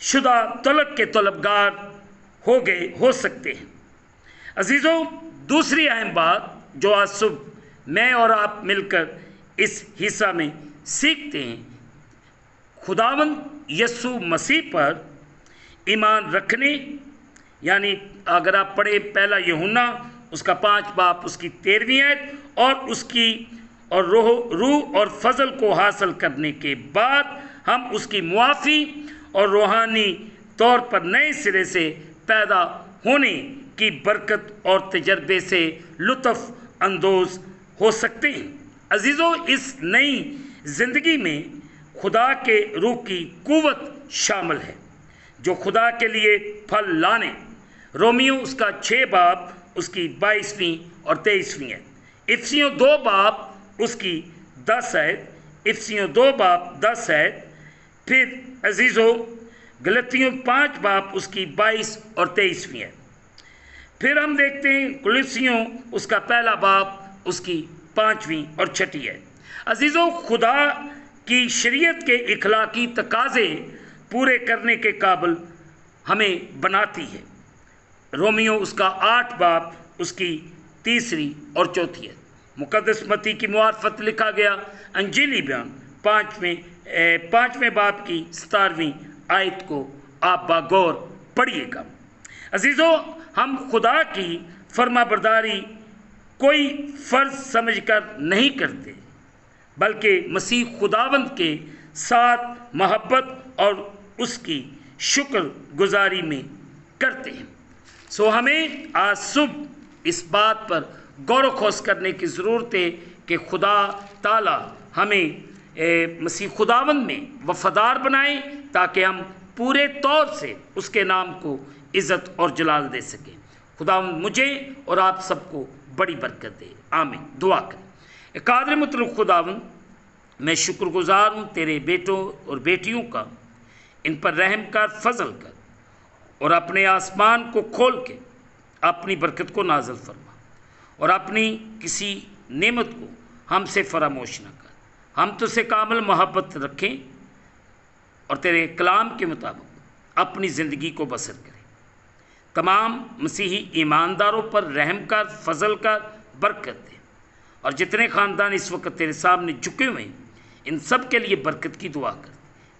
شدہ طلب کے طلبگار ہو سکتے ہیں۔ عزیزوں، دوسری اہم بات جو آج صبح میں اور آپ مل کر اس حصہ میں سیکھتے ہیں، خداوند یسوع مسیح پر ایمان رکھنے، یعنی اگر آپ پڑھیں پہلا یوحنا اس کا 5 باب اس کی 13ویں آیت، اور روح اور فضل کو حاصل کرنے کے بعد ہم اس کی معافی اور روحانی طور پر نئے سرے سے پیدا ہونے کی برکت اور تجربے سے لطف اندوز ہو سکتے ہیں۔ عزیزوں، اس نئی زندگی میں خدا کے روح کی قوت شامل ہے جو خدا کے لیے پھل لانے، رومیو اس کا 6 باب اس کی 22ویں اور 23ویں ہے، افسیوں 2 باب اس کی 10 آیت، افسیوں 2 باب 10 آیت، پھر عزیزوں گلتیوں 5 باب اس کی 22 اور 23ویں ہے، پھر ہم دیکھتے ہیں کولوسیوں اس کا 1 باب اس کی 5ویں اور 6 ہے۔ عزیزوں، خدا کی شریعت کے اخلاقی تقاضے پورے کرنے کے قابل ہمیں بناتی ہے، رومیو اس کا 8 باب اس کی 3 اور 4 ہے۔ مقدس متی کی معرفت لکھا گیا انجیلی بیان 5ویں باب کی 17ویں آیت کو آپ باغور پڑھیے گا۔ عزیزوں، ہم خدا کی فرما برداری کوئی فرض سمجھ کر نہیں کرتے، بلکہ مسیح خداوند کے ساتھ محبت اور اس کی شکر گزاری میں کرتے ہیں۔ ہمیں آج صبح اس بات پر غور و خوض کرنے کی ضرورت ہے کہ خدا تعالی ہمیں مسیح خداوند میں وفادار بنائیں تاکہ ہم پورے طور سے اس کے نام کو عزت اور جلال دے سکیں۔ خداوند مجھے اور آپ سب کو بڑی برکت دے، آمین۔ دعا کریں۔ قادر مطلق خداوند، میں شکر گزار ہوں تیرے بیٹوں اور بیٹیوں کا، ان پر رحم کر، فضل کر، اور اپنے آسمان کو کھول کے اپنی برکت کو نازل فرما، اور اپنی کسی نعمت کو ہم سے فراموش نہ کر۔ ہم تجھ سے کامل محبت رکھیں اور تیرے کلام کے مطابق اپنی زندگی کو بسر کریں۔ تمام مسیحی ایمانداروں پر رحم کر، فضل کر، برکت دے، اور جتنے خاندان اس وقت تیرے سامنے جھکے ہوئے ہیں ان سب کے لیے برکت کی دعا کر۔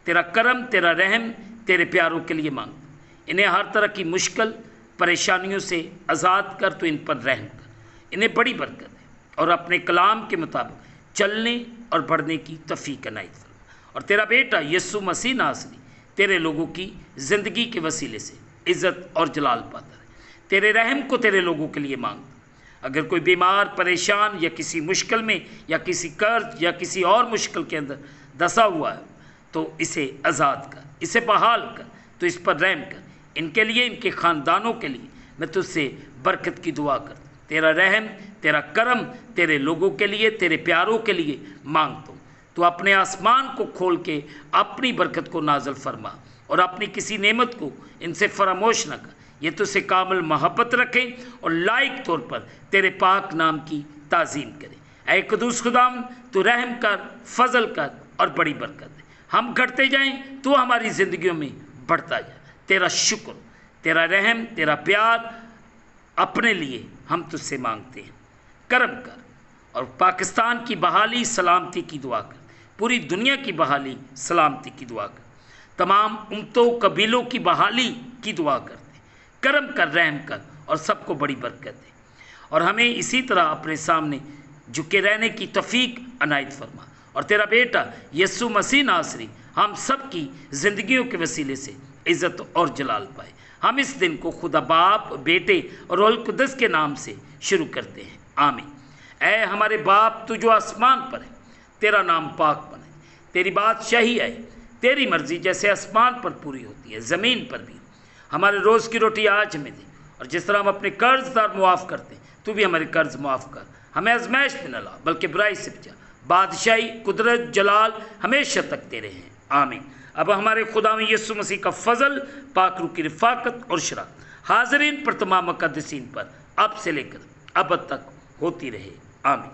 تیرا کرم، تیرا رحم تیرے پیاروں کے لیے مانگ، انہیں ہر طرح کی مشکل پریشانیوں سے آزاد کر، تو ان پر رحم کر، انہیں بڑی برکت دے، اور اپنے کلام کے مطابق چلنے اور بڑھنے کی توفیق عنایت فرما۔ اور تیرا بیٹا یسوع مسیح ناصری تیرے لوگوں کی زندگی کے وسیلے سے عزت اور جلال پاتا ہے۔ تیرے رحم کو تیرے لوگوں کے لیے مانگتا، اگر کوئی بیمار، پریشان، یا کسی مشکل میں، یا کسی قرض یا کسی اور مشکل کے اندر دسا ہوا ہے، تو اسے آزاد کر، اسے بحال کر، تو اس پر رحم کر۔ ان کے لیے، ان کے خاندانوں کے لیے میں تجھ سے برکت کی دعا کرتا ہوں۔ تیرا رحم، تیرا کرم تیرے لوگوں کے لیے، تیرے پیاروں کے لیے مانگتا ہوں۔ تو اپنے آسمان کو کھول کے اپنی برکت کو نازل فرما، اور اپنی کسی نعمت کو ان سے فراموش نہ کر۔ یہ تجھ سے کامل محبت رکھیں اور لائق طور پر تیرے پاک نام کی تعظیم کریں۔ اے قدوس خداوند، تو رحم کر، فضل کر، اور بڑی برکت دے۔ ہم گھٹتے جائیں تو ہماری زندگیوں میں بڑھتا جائے۔ تیرا شکر، تیرا رحم، تیرا پیار اپنے لیے ہم تجھ سے مانگتے ہیں۔ کرم کر، اور پاکستان کی بحالی، سلامتی کی دعا کر، پوری دنیا کی بحالی، سلامتی کی دعا کر، تمام امتوں، قبیلوں کی بحالی کی دعا کرتے۔ کرم کر، رحم کر، اور سب کو بڑی برکت دے، اور ہمیں اسی طرح اپنے سامنے جھکے رہنے کی توفیق عنایت فرما۔ اور تیرا بیٹا یسوع مسیح ناصری ہم سب کی زندگیوں کے وسیلے سے عزت اور جلال پائے۔ ہم اس دن کو خدا باپ، بیٹے اور روح القدس کے نام سے شروع کرتے ہیں، آمین۔ اے ہمارے باپ، تو جو آسمان پر ہے، تیرا نام پاک بنے، تیری بادشاہی آئے، تیری مرضی جیسے آسمان پر پوری ہوتی ہے زمین پر بھی۔ ہمارے روز کی روٹی آج ہمیں دے، اور جس طرح ہم اپنے قرض دار معاف کرتے ہیں، تو بھی ہمارے قرض معاف کر۔ ہمیں آزمائش میں نہ لا، بلکہ برائی سے بچا۔ بادشاہی، قدرت، جلال ہمیشہ تک تیرے ہیں، آمین۔ اب ہمارے خداوند یسوع مسیح کا فضل، پاک روح کی رفاقت اور شراکت حاضرین پر، تمام مقدسین پر، اب سے لے کر ابد تک ہوتی رہے، آمین۔